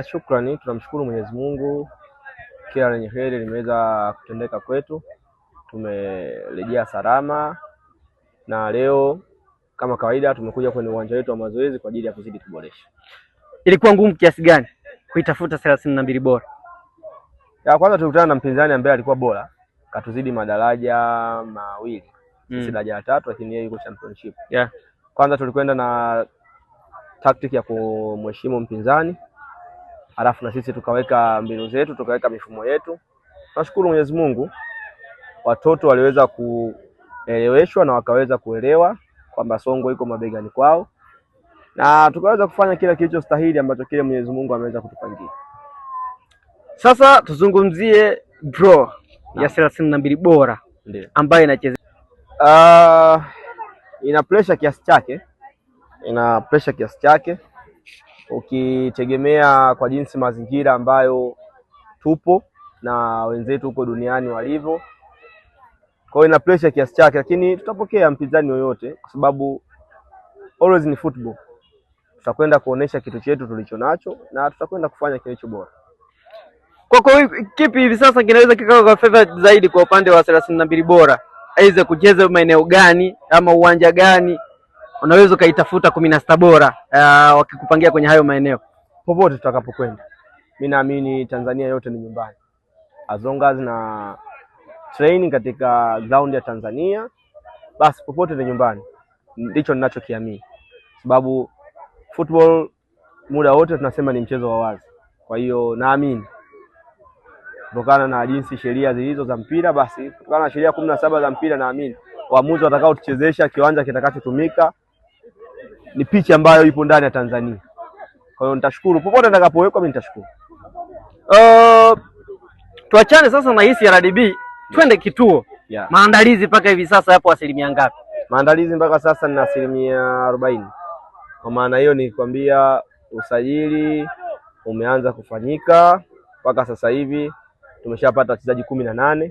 Shukrani, tunamshukuru Mwenyezi Mungu, kila lenye heri limeweza kutendeka kwetu. Tumerejea salama na leo kama kawaida tumekuja kwenye uwanja wetu wa mazoezi kwa ajili ya kuzidi kuboresha. Ilikuwa ngumu kiasi gani kuitafuta 32 bora? Kwanza tulikutana na mpinzani ambaye alikuwa bora, katuzidi madaraja mawili. Sisi daraja la 3 lakini yeye yuko championship. Kwanza tulikwenda na tactic ya kumheshimu mpinzani. Alafu na sisi tukaweka mbinu zetu, tukaweka mifumo yetu. Nashukuru Mwenyezi Mungu, watoto waliweza kueleweshwa na wakaweza kuelewa kwamba Songwe iko mabegani kwao, na tukaweza kufanya kila kilichostahili ambacho kile Mwenyezi Mungu ameweza kutupangia. Sasa tuzungumzie draw ya 32 bora ambayo inacheza. Ina pressure kiasi chake. Ukitegemea kwa jinsi mazingira ambayo tupo na wenzetu huko duniani walivyo, kwa hiyo ina pressure kiasi chake, lakini tutapokea mpinzani yoyote kwa sababu always ni football. Tutakwenda kuonesha kitu chetu tulicho nacho na tutakwenda kufanya kilicho bora. Kwa kipi hivi sasa kinaweza kikawa kwa favor zaidi kwa upande wa 32 bora? Aidha kucheza maeneo gani ama uwanja gani unaweza kaitafuta 16 bora wakikupangia kwenye hayo maeneo? Popote tutakapokwenda, mimi naamini Tanzania yote ni nyumbani. As long as na training katika ground ya Tanzania, basi popote ni nyumbani. Ndicho ninachokiamini, sababu football muda wote tunasema ni mchezo wa wazi. Kwa hiyo naamini kutokana na jinsi sheria zilizo za mpira, basi kutokana na sheria 17 za mpira, naamini waamuzi watakao tuchezesha, kiwanja kitakachotumika ni pichi ambayo ipo ndani ya Tanzania. Kwa hiyo nitashukuru popote nitakapowekwa, mimi nitashukuru. Tuachane sasa na hisi ya RDB, twende kituo. Maandalizi mpaka hivi sasa yapo asilimia ngapi? Maandalizi mpaka sasa ni asilimia 40. Kwa maana hiyo ni kwambia usajili umeanza kufanyika mpaka sasa hivi tumeshapata wachezaji 18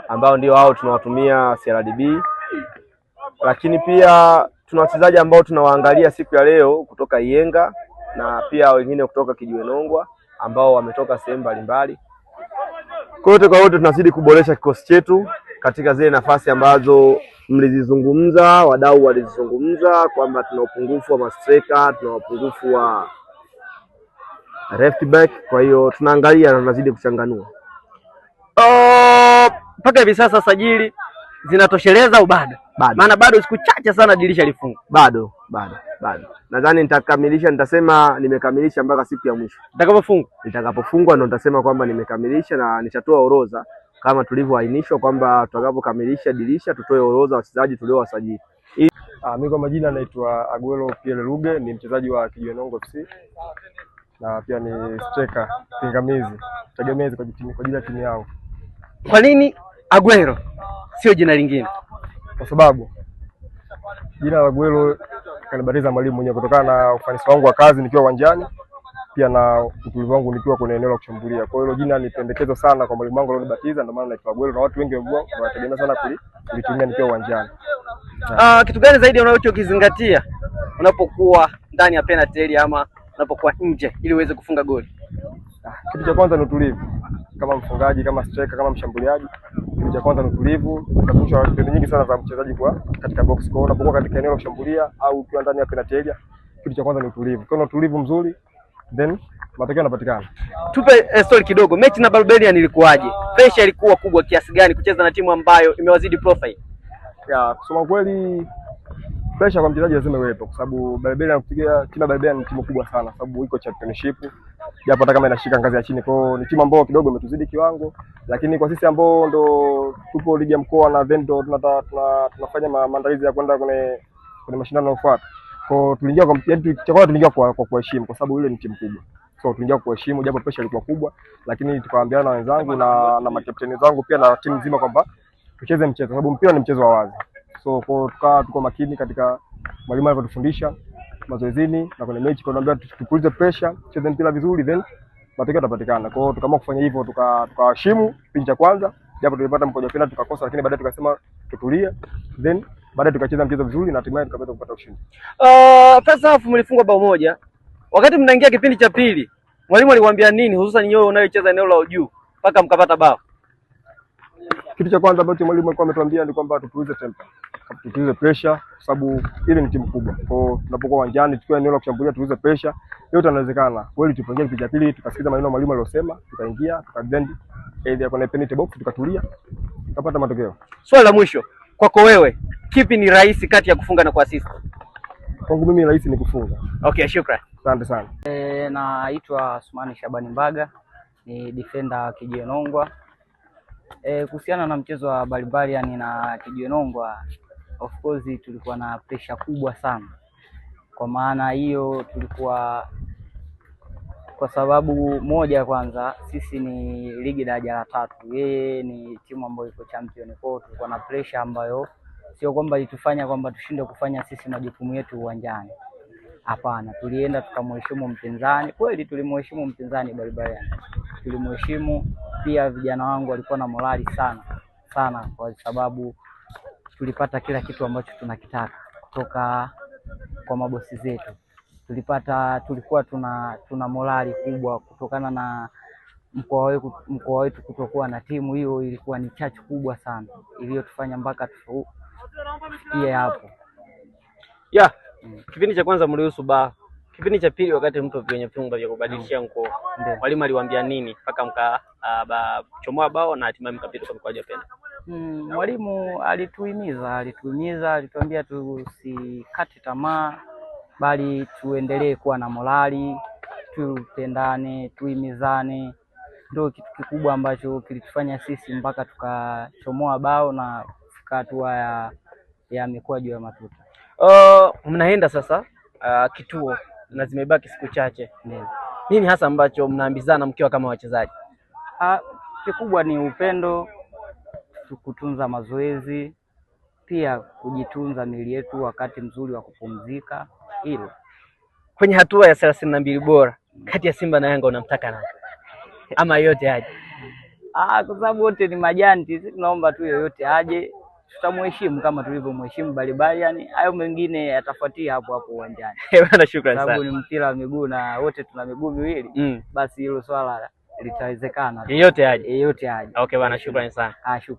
ambao ndio hao tunawatumia CRDB, lakini pia tuna wachezaji ambao tunawaangalia siku ya leo kutoka Iyenga na pia wengine kutoka Kijiwe Nongwa ambao wametoka sehemu mbalimbali. Kwa wote tunazidi kuboresha kikosi chetu katika zile nafasi ambazo mlizizungumza, wadau walizizungumza kwamba tuna upungufu wa mastreka, tuna upungufu wa left back. Kwa hiyo tunaangalia na tunazidi kuchanganua. Mpaka hivi sasa sajili zinatosheleza au bado? Maana bado siku chache sana dirisha lifunga. Bado. Nadhani nitasema nimekamilisha mpaka siku ya mwisho. Nitakapofungwa ndo nitasema kwamba nimekamilisha, na nitatoa orodha kama tulivyoainishwa kwamba tutakapokamilisha dirisha tutoe orodha wachezaji tuliowasajili. Mimi kwa majina naitwa Aguero Pierre Luge, ni mchezaji wa Kijiwe Nongwa FC na pia ni striker pingamizi tegemezi kwa ajili ya timu yangu. Kwa nini Aguero sio jina lingine? Kwa sababu jina la Aguero kanibatiza mwalimu mwenyewe kutokana na ufanisi wangu wa kazi nikiwa uwanjani, pia na utulivu wangu nikiwa kwenye eneo la kushambulia. Kwa hiyo jina ni pendekezo sana kwa mwalimu wangu alionibatiza, ndio maana naitwa Aguero na watu wengi wanategemea sana kulitumia nikiwa uwanjani. Kitu gani zaidi unachokizingatia unapokuwa ndani ya penalty area ama unapokuwa nje ili uweze kufunga goli? Kitu cha kwanza ni utulivu. Kama mfungaji, kama striker, kama mshambuliaji, kitu cha kwanza ni utulivu. Tunapusha mbinu nyingi sana za mchezaji kwa katika box. Kwa hiyo unapokuwa katika eneo la kushambulia au ukiwa ndani ya penalty area, kitu cha kwanza ni utulivu. Kwa hiyo utulivu mzuri, then matokeo yanapatikana. Tupe story kidogo. Mechi na Barbarian ilikuwaje? Pressure ilikuwa kubwa kiasi gani kucheza na timu ambayo imewazidi profile? Kusema kweli pressure kwa mchezaji lazima iwepo, kwa sababu Barbarian kupiga timu Barbarian ni timu kubwa sana, sababu iko championship japo hata kama inashika ngazi ya chini. Kwa hiyo ni timu ambayo kidogo imetuzidi kiwango, lakini kwa sisi ambao ndo tupo ligi ya mkoa na then ndo tunafanya maandalizi ya kwenda kwenye mashindano yanayofuata. Kwa hiyo tuliingia kwa kuheshimu, kwa sababu ile ni timu kubwa. So tuliingia kwa kuheshimu japo pressure ilikuwa kubwa, lakini tukaambiana na wenzangu na makapteni zangu pia na timu nzima kwamba tucheze mchezo, sababu mpira ni mchezo wa wazi. So tuko makini katika mwalimu alivyotufundisha mazoezini na kwenye mechi, kwa naambia tupulize pressure, tucheze mpira vizuri, then matokeo yatapatikana. Kwa hiyo tukaamua kufanya hivyo, tukaheshimu kipindi cha kwanza japo tulipata mkojo wa penalty tukakosa, lakini baadaye tukasema tutulie, then baadaye tukacheza mchezo vizuri na hatimaye tukapata kupata ushindi. First half mlifungwa bao moja. Wakati mnaingia kipindi cha pili Mwalimu aliwaambia nini hususan nyowe unayocheza eneo la juu mpaka mkapata bao? Kitu cha kwanza ambacho mwalimu alikuwa ametuambia ni kwamba tutulize tempo, tutulize pressure, kwa sababu ile ni timu kubwa. Kwa hiyo tunapokuwa uwanjani tukiwa eneo la kushambulia tutulize pressure, yote yanawezekana. Kweli tulipoingia kipindi cha pili tukasikiza maneno mwalimu aliyosema, tukaingia, tukadend ile kwenye penalty box tukatulia, tukapata matokeo. Swali la mwisho, kwako wewe, kipi ni rahisi kati ya kufunga na kuassist? Kwangu mimi rahisi ni kufunga. Okay, shukrani. Asante sana. Naitwa Asmani Shabani Mbaga, ni defender Kijiwe Nongwa. Kuhusiana na mchezo wa Barbarian na Kijiwe Nongwa, of course tulikuwa na pressure kubwa sana. Kwa maana hiyo tulikuwa, kwa sababu moja, kwanza sisi ni ligi daraja la 3, yeye ni timu ambayo iko champion. Kwa hiyo tulikuwa na pressure ambayo sio kwamba itufanya kwamba tushinde kufanya sisi majukumu yetu uwanjani. Hapana, tulienda tukamheshimu mpinzani. Kweli tulimheshimu mpinzani Barbarian, tulimheshimu pia. Vijana wangu walikuwa na morali sana sana, kwa sababu tulipata kila kitu ambacho tunakitaka kutoka kwa mabosi zetu. Tulikuwa tuna morali kubwa kutokana na mkoa wetu kutokuwa na timu. Hiyo ilikuwa ni chachu kubwa sana iliyotufanya mpaka tufikie hapo. Kipindi cha kwanza mlihusu bao. Kipindi cha pili wakati mtu kwenye vyumba vya kubadilishia nguo, mwalimu aliwaambia nini mpaka mkachomoa bao na hatimaye mkapita kwa mkwaju wa penalty? Mwalimu alituhimiza, alituambia tusikate tamaa, bali tuendelee kuwa na morali, tupendane, tuhimizane. Ndio kitu kikubwa ambacho kilitufanya sisi mpaka tukachomoa bao na kufika hatua ya mikwaju ya matuta. Mnaenda sasa kituo na zimebaki siku chache. Nini hasa ambacho mnaambizana mkiwa kama wachezaji? Kikubwa ni upendo, kutunza mazoezi, pia kujitunza miili yetu, wakati mzuri wa kupumzika. Hilo. Kwenye hatua ya 32 bora kati ya Simba na Yanga unamtaka nani? Ama yote aje? Kwa sababu wote ni majanti, sisi tunaomba tu yoyote aje, tutamheshimu kama tulivyomheshimu Barbarian. Hayo mengine yatafuatia hapo hapo uwanjani. Bwana, shukrani sana. Sababu ni mpira wa miguu na wote tuna miguu miwili. Basi hilo swala litawezekana. Yote aje. Yote aje. Okay bwana, shukrani sana. Shukrani.